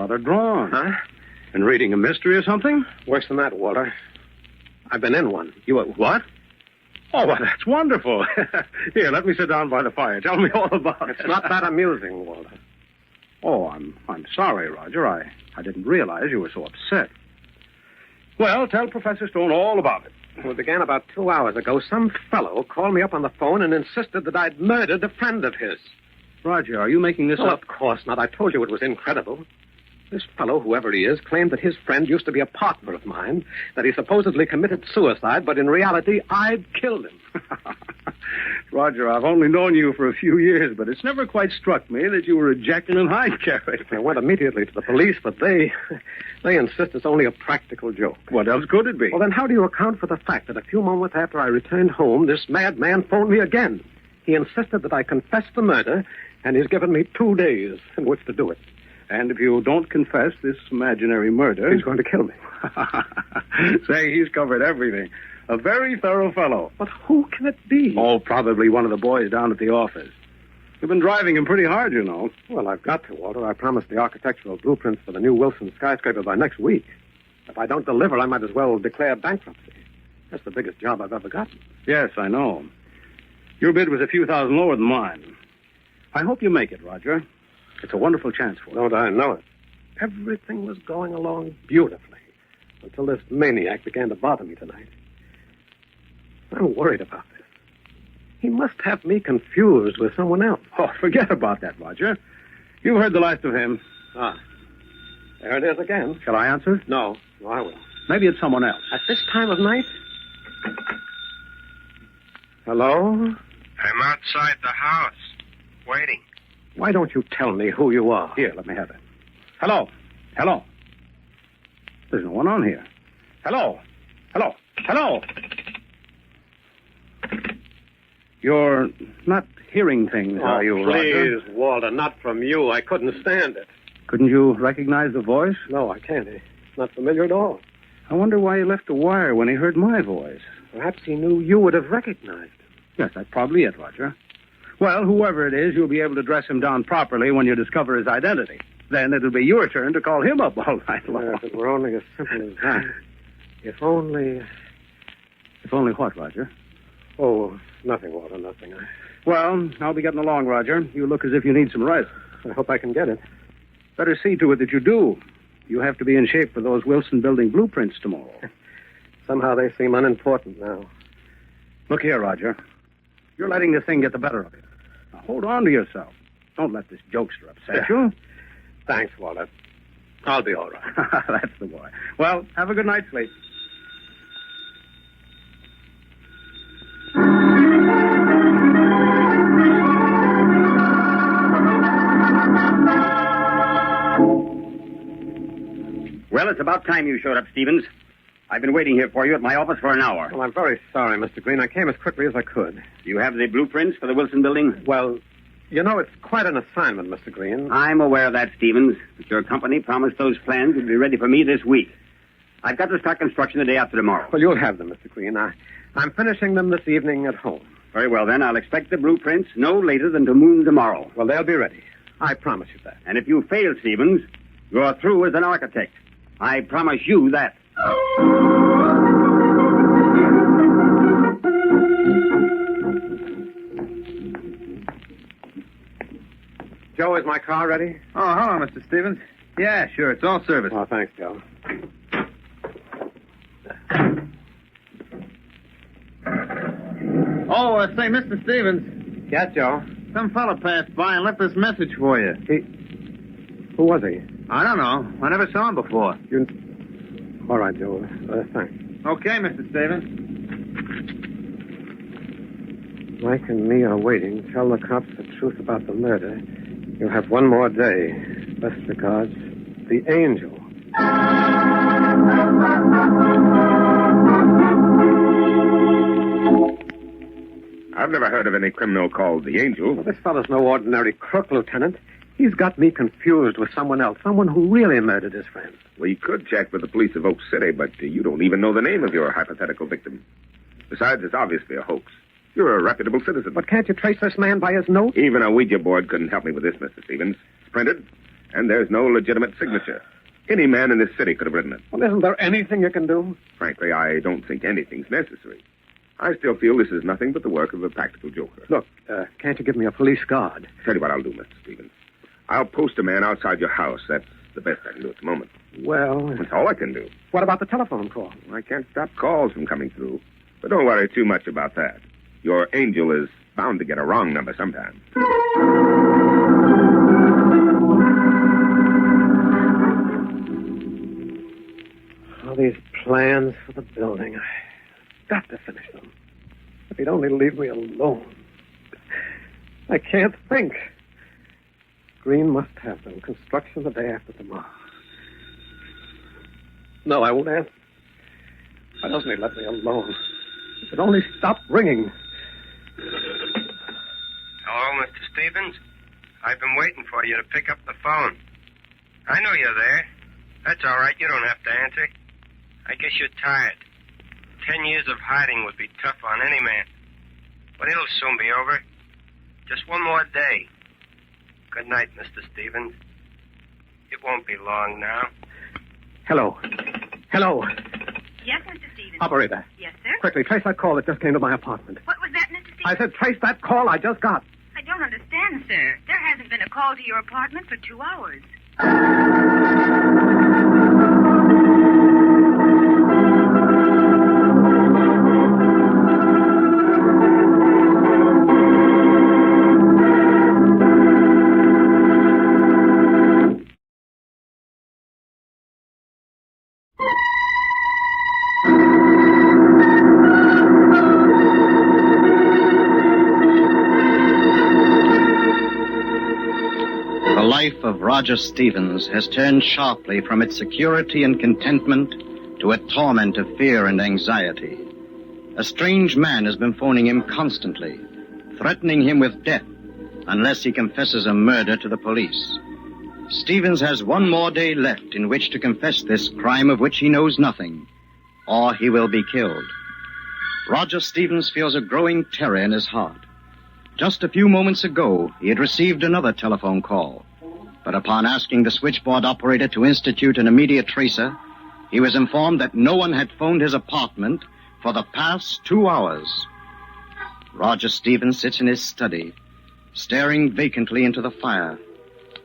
rather drawn. Huh? Been reading a mystery or something? Worse than that, Walter. I've been in one. You what? Oh, well, that's wonderful. Here, let me sit down by the fire. Tell me all about it. It's not that amusing, Walter. Oh, I'm sorry, Roger. I didn't realize you were so upset. Well, tell Professor Stone all about it. Well, it began about 2 hours ago. Some fellow called me up on the phone and insisted that I'd murdered a friend of his. Roger, are you making this Oh, up? of course not. I told you it was incredible. This fellow, whoever he is, claimed that his friend used to be a partner of mine, that he supposedly committed suicide, but in reality, I'd killed him. Roger, I've only known you for a few years, but it's never quite struck me that you were a Jekyll and Hyde character. I went immediately to the police, but they insist it's only a practical joke. What else could it be? Well, then how do you account for the fact that a few moments after I returned home, this madman phoned me again? He insisted that I confess the murder, and he's given me 2 days in which to do it. And if you don't confess this imaginary murder... He's going to kill me. Say, he's covered everything. A very thorough fellow. But who can it be? Oh, probably one of the boys down at the office. You've been driving him pretty hard, you know. Well, I've got to, Walter. I promised the architectural blueprints for the new Wilson skyscraper by next week. If I don't deliver, I might as well declare bankruptcy. That's the biggest job I've ever gotten. Yes, I know. Your bid was a few thousand lower than mine. I hope you make it, Roger. It's a wonderful chance for you. Don't I know it? Everything was going along beautifully until this maniac began to bother me tonight. I'm worried about this. He must have me confused with someone else. Oh, forget about that, Roger. You've heard the last of him. Ah, there it is again. Shall I answer? No, I will. Maybe it's someone else. At this time of night? Hello? I'm outside the house, waiting. Why don't you tell me who you are? Here, let me have it. Hello. Hello. There's no one on here. Hello. Hello. Hello. You're not hearing things, are you, Roger? Please, Walter, not from you. I couldn't stand it. Couldn't you recognize the voice? No, I can't. It's not familiar at all. I wonder why he left the wire when he heard my voice. Perhaps he knew you would have recognized him. Yes, that's probably it, Roger. Well, whoever it is, you'll be able to dress him down properly when you discover his identity. Then it'll be your turn to call him up all night long. If it were only as simple as that. If only... If only what, Roger? Oh, nothing, Walter, nothing. Well, I'll be getting along, Roger. You look as if you need some rest. I hope I can get it. Better see to it that you do. You have to be in shape for those Wilson building blueprints tomorrow. Somehow they seem unimportant now. Look here, Roger. You're letting this thing get the better of you. Now, hold on to yourself. Don't let this jokester upset you. Thanks, Walter. I'll be all right. That's the boy. Well, have a good night's sleep. Well, it's about time you showed up, Stevens. I've been waiting here for you at my office for an hour. Well, I'm very sorry, Mr. Green. I came as quickly as I could. Do you have the blueprints for the Wilson building? Well, you know, it's quite an assignment, Mr. Green. I'm aware of that, Stevens. But your company promised those plans would be ready for me this week. I've got to start construction the day after tomorrow. Well, you'll have them, Mr. Green. I'm finishing them this evening at home. Very well, then. I'll expect the blueprints no later than to noon tomorrow. Well, they'll be ready. I promise you that. And if you fail, Stevens, you're through as an architect. I promise you that. Joe, is my car ready? Oh, hello, Mr. Stevens. Yeah, sure. It's all serviced. Oh, thanks, Joe. Oh, say, Mr. Stevens, Yes, Joe. some fella passed by and left this message for you. Who was he? I don't know. I never saw him before. All right, Joe. Thanks. Okay, Mr. Stevens. Mike and me are waiting. Tell the cops the truth about the murder. You'll have one more day. Best regards, the Angel. I've never heard of any criminal called the Angel. Well, this fellow's no ordinary crook, Lieutenant. He's got me confused with someone else, someone who really murdered his friend. We could check with the police of Oak City, but you don't even know the name of your hypothetical victim. Besides, it's obviously a hoax. You're a reputable citizen. But can't you trace this man by his note? Even a Ouija board couldn't help me with this, Mr. Stevens. It's printed, And there's no legitimate signature. Any man in this city could have written it. Well, isn't there anything you can do? Frankly, I don't think anything's necessary. I still feel this is nothing but the work of a practical joker. Look, can't you give me a police guard? Tell you what I'll do, Mr. Stevens. I'll post a man outside your house. That's the best I can do at the moment. Well, That's all I can do. what about the telephone call? I can't stop calls from coming through. But don't worry too much about that. Your angel is bound to get a wrong number sometime. All these plans for the building. I've got to finish them. If he'd only leave me alone. I can't think. Green must have them. Construction the day after tomorrow. No, I won't answer. Why doesn't he let me alone? If it only stopped ringing. Hello, Mr. Stevens. I've been waiting for you to pick up the phone. I know you're there. That's all right. You don't have to answer. I guess you're tired. 10 years of hiding would be tough on any man. But it'll soon be over. Just one more day. Good night, Mr. Stevens. It won't be long now. Hello. Hello. Yes, Mr. Stevens. Operator. Yes, sir? Quickly, trace that call that just came to my apartment. What was that, Mr. Stevens? I said trace that call I just got. I don't understand, sir. There hasn't been a call to your apartment for 2 hours. The life of Roger Stevens has turned sharply from its security and contentment to a torment of fear and anxiety. A strange man has been phoning him constantly, threatening him with death unless he confesses a murder to the police. Stevens has one more day left in which to confess this crime of which he knows nothing, or he will be killed. Roger Stevens feels a growing terror in his heart. Just a few moments ago, he had received another telephone call. But upon asking the switchboard operator to institute an immediate tracer, he was informed that no one had phoned his apartment for the past 2 hours. Roger Stevens sits in his study, staring vacantly into the fire,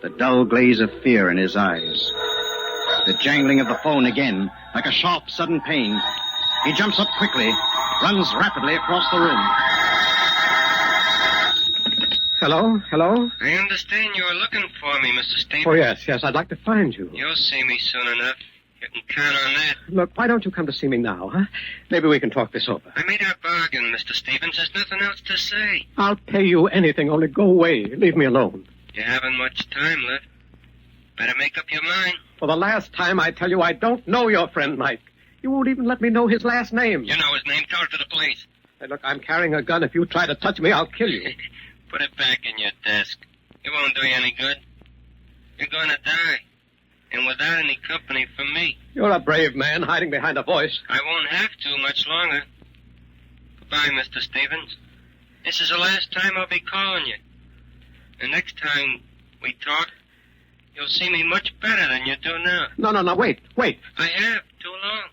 the dull glaze of fear in his eyes. The jangling of the phone again, like a sharp, sudden pain. He jumps up quickly, runs rapidly across the room. Hello? Hello? I understand you're looking for me, Mr. Stevens. Oh, yes. I'd like to find you. You'll see me soon enough. You can count on that. Look, why don't you come to see me now, huh? Maybe we can talk this over. I made our bargain, Mr. Stevens. There's nothing else to say. I'll pay you anything, only go away. Leave me alone. You haven't much time left. Better make up your mind. For the last time, I tell you I don't know your friend, Mike. You won't even let me know his last name. You know his name. Tell it to the police. Hey, look, I'm carrying a gun. If you try to touch me, I'll kill you. Put it back in your desk. It won't do you any good. You're going to die. And without any company from me. You're a brave man hiding behind a voice. I won't have to much longer. Goodbye, Mr. Stevens. This is the last time I'll be calling you. The next time we talk, you'll see me much better than you do now. No, wait. I have, too long.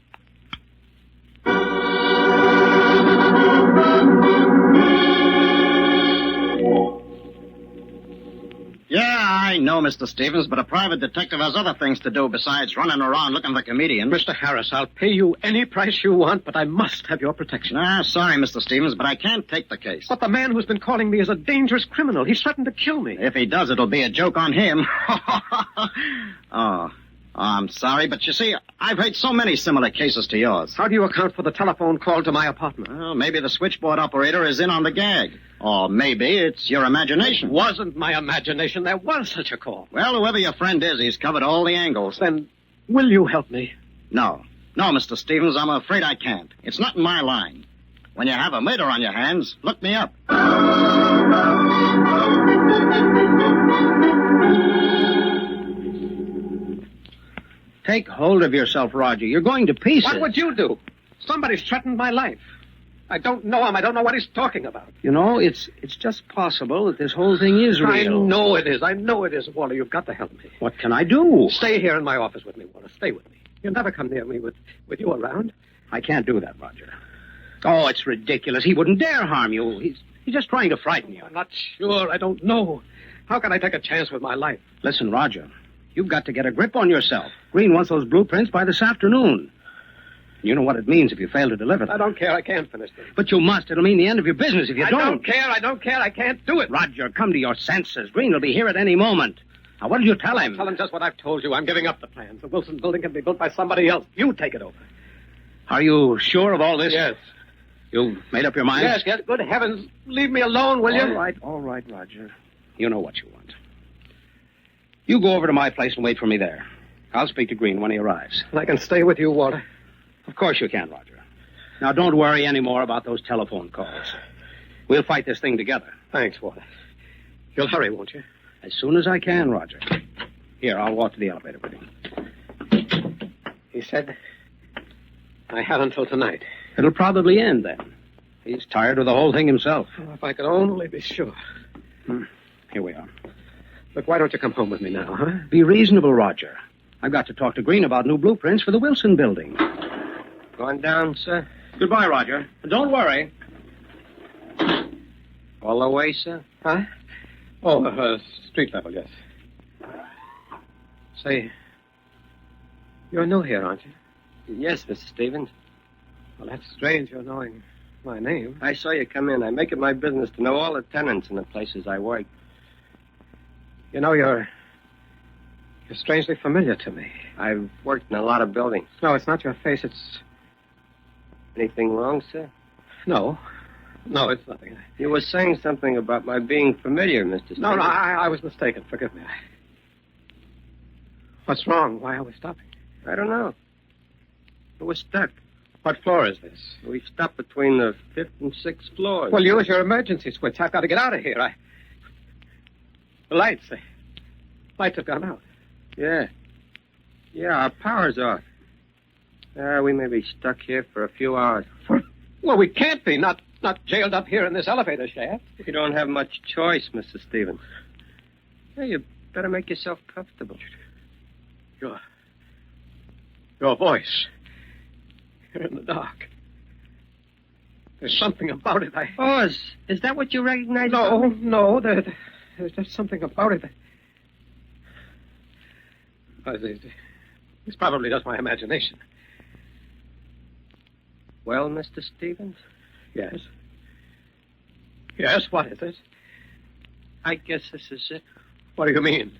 Yeah, I know, Mr. Stevens, but a private detective has other things to do besides running around looking for comedians. Mr. Harris, I'll pay you any price you want, but I must have your protection. Sorry, Mr. Stevens, but I can't take the case. But the man who's been calling me is a dangerous criminal. He's threatened to kill me. If he does, it'll be a joke on him. Oh, I'm sorry, but you see, I've heard so many similar cases to yours. How do you account for the telephone call to my apartment? Well, maybe the switchboard operator is in on the gag. Or maybe it's your imagination. It wasn't my imagination. There was such a call. Well, whoever your friend is, he's covered all the angles. Then, will you help me? No, Mr. Stevens, I'm afraid I can't. It's not in my line. When you have a murder on your hands, look me up. Take hold of yourself, Roger. You're going to pieces. What would you do? Somebody's threatened my life. I don't know him. I don't know what he's talking about. You know, it's just possible that this whole thing is real. I know it is. I know it is, Walter. You've got to help me. What can I do? Stay here in my office with me, Walter. Stay with me. You'll never come near me with you around. I can't do that, Roger. Oh, it's ridiculous. He wouldn't dare harm you. He's just trying to frighten you. I'm not sure. I don't know. How can I take a chance with my life? Listen, Roger, you've got to get a grip on yourself. Green wants those blueprints by this afternoon. You know what it means if you fail to deliver them. I don't care. I can't finish them. But you must. It'll mean the end of your business if you don't. I don't care. I don't care. I can't do it. Roger, come to your senses. Green will be here at any moment. Now, what did you tell him? Tell him just what I've told you. I'm giving up the plans. The Wilson building can be built by somebody else. You take it over. Are you sure of all this? Yes. You've made up your mind? Yes. Good heavens. Leave me alone, will you? All right, Roger. You know what you want. You go over to my place and wait for me there. I'll speak to Green when he arrives. And I can stay with you, Walter. Of course you can, Roger. Now, don't worry any more about those telephone calls. We'll fight this thing together. Thanks, Walter. You'll hurry, won't you? As soon as I can, Roger. Here, I'll walk to the elevator with you. He said I had until tonight. It'll probably end then. He's tired of the whole thing himself. Oh, if I could only be sure. Here we are. Look, why don't you come home with me now, huh? Be reasonable, Roger. I've got to talk to Green about new blueprints for the Wilson building. Going down, sir? Goodbye, Roger. Don't worry. All the way, sir? Huh? Oh, street level, yes. Say, you're new here, aren't you? Yes, Mr. Stevens. Well, that's strange, you're knowing my name. I saw you come in. I make it my business to know all the tenants in the places I work. You know, you're strangely familiar to me. I've worked in a lot of buildings. No, it's not your face, it's... Anything wrong, sir? No, it's nothing. You were saying something about my being familiar, Mr. Stevens. No, I was mistaken. Forgive me. What's wrong? Why are we stopping? I don't know. We're stuck. What floor is this? We stopped between the 5th and 6th floors. Well, use your emergency switch. I've got to get out of here. The lights have gone out. Yeah, our power's off. We may be stuck here for a few hours. Well, we can't be. Not jailed up here in this elevator shaft. You don't have much choice, Mr. Stevens. Yeah, you better make yourself comfortable. Your voice. Here in the dark. There's something about it. Oh, is that what you recognize? No. There's just something about it. It's probably just my imagination. Well, Mr. Stevens? Yes. Yes, what is it? I guess this is it. What do you mean?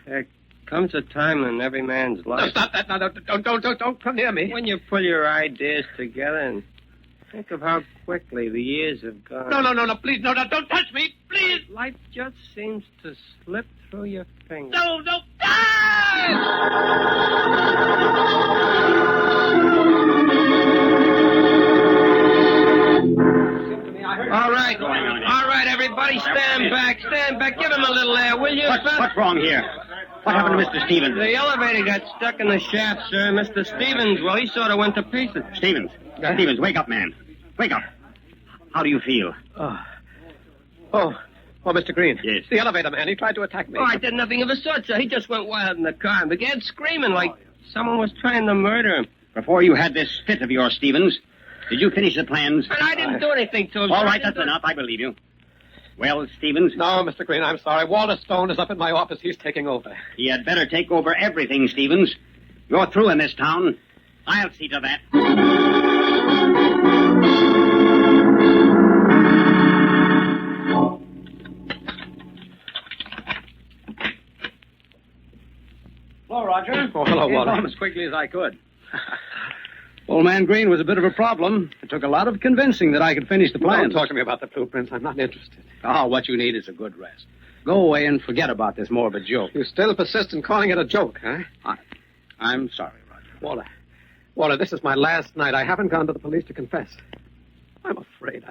There comes a time in every man's life... No, stop that. No, don't come near me. When you pull your ideas together and think of how quickly the years have gone. No, please, no, don't touch me, please. Life just seems to slip through your fingers. No. All right, everybody, stand back. Give him a little air, will you? What's wrong here? What happened to Mr. Stevens? The elevator got stuck in the shaft, sir. Mr. Stevens, well, he sort of went to pieces. Stevens, wake up, man. Wake up. How do you feel? Oh, Mr. Green. Yes. The elevator man, he tried to attack me. Oh, I did nothing of the sort, sir. He just went wild in the car and began screaming like someone was trying to murder him. Before you had this fit of yours, Stevens, did you finish the plans? And I didn't do anything to him. All right, that's enough. I believe you. Well, Stevens? No, Mr. Green, I'm sorry. Walter Stone is up in my office. He's taking over. He had better take over everything, Stevens. You're through in this town. I'll see to that. Hello, Roger. Oh, hello, Walter. Came home as quickly as I could. Old man Green was a bit of a problem. It took a lot of convincing that I could finish the plans. Don't talk to me about the blueprints. I'm not interested. Oh, what you need is a good rest. Go away and forget about this morbid joke. You still persist in calling it a joke, huh? I'm sorry, Roger. Walter, this is my last night. I haven't gone to the police to confess. I'm afraid.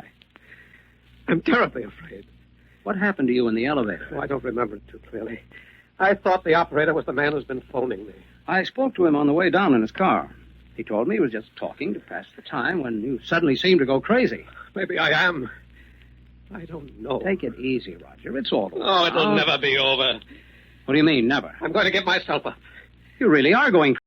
I'm terribly afraid. What happened to you in the elevator? Oh, I don't remember it too clearly. I thought the operator was the man who's been phoning me. I spoke to him on the way down in his car. He told me he was just talking to pass the time when you suddenly seemed to go crazy. Maybe I am. I don't know. Take it easy, Roger. It's all over. Oh, it'll never be over. What do you mean, never? I'm going to give myself up. You really are going